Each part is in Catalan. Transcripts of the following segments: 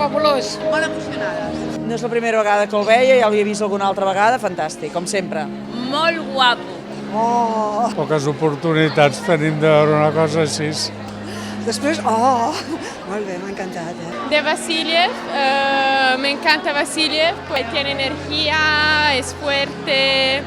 fabulós. Molt emocionades. No és la primera vegada que el veia, ja l'havia vist alguna altra vegada, fantàstic, com sempre. Molt guapo. Oh! Poques oportunitats tenim de veure una cosa així. Després, oh! Molt bé, m'ha encantat, De Vasiliev, me encanta Vasiliev, tiene energía, es fuerte,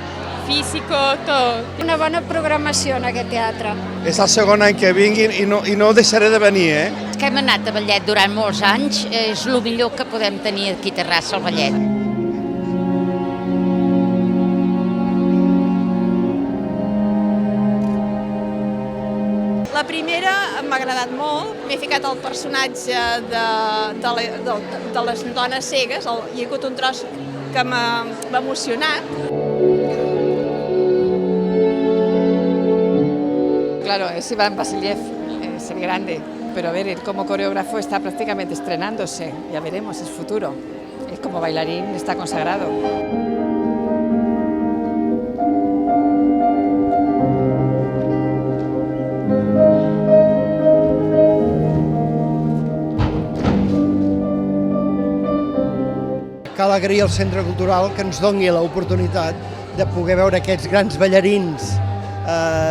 físico, todo. Una bona programació en aquest teatre. És el segon any que vinguin i no deixaré de venir, És que hem anat a ballet durant molts anys, és el millor que podem tenir aquí a Terrassa, el ballet. La primera m'ha agradat molt, m'he ficat el personatge de les dones cegues, hi ha hagut un tros que m'ha emocionat. Claro, es Iván Vasiliev, es el grande, pero a ver, él como coreógrafo está prácticamente estrenándose, ya veremos, es futuro. Él como bailarín está consagrado. Cal agrair al Centre Cultural que ens doni l'oportunitat de poder veure aquests grans ballarins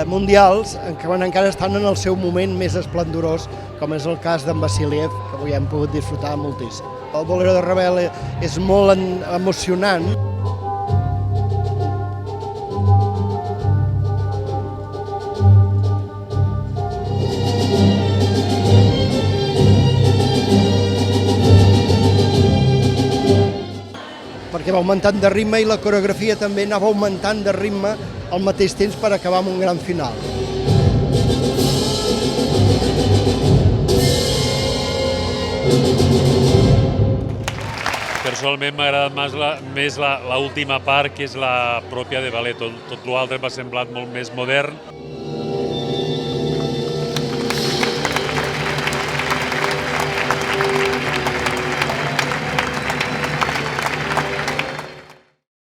mundials que encara estan en el seu moment més esplendorós, com és el cas d'en Vasiliev, que avui hem pogut disfrutar moltíssim. El Bolero de Ravel és molt emocionant. Perquè va augmentant de ritme i la coreografia també anava augmentant de ritme al mateix temps per acabar amb un gran final. Personalment m'ha agradat més l'última part, que és la pròpia de ballet. Tot l'altre m'ha semblat molt més modern.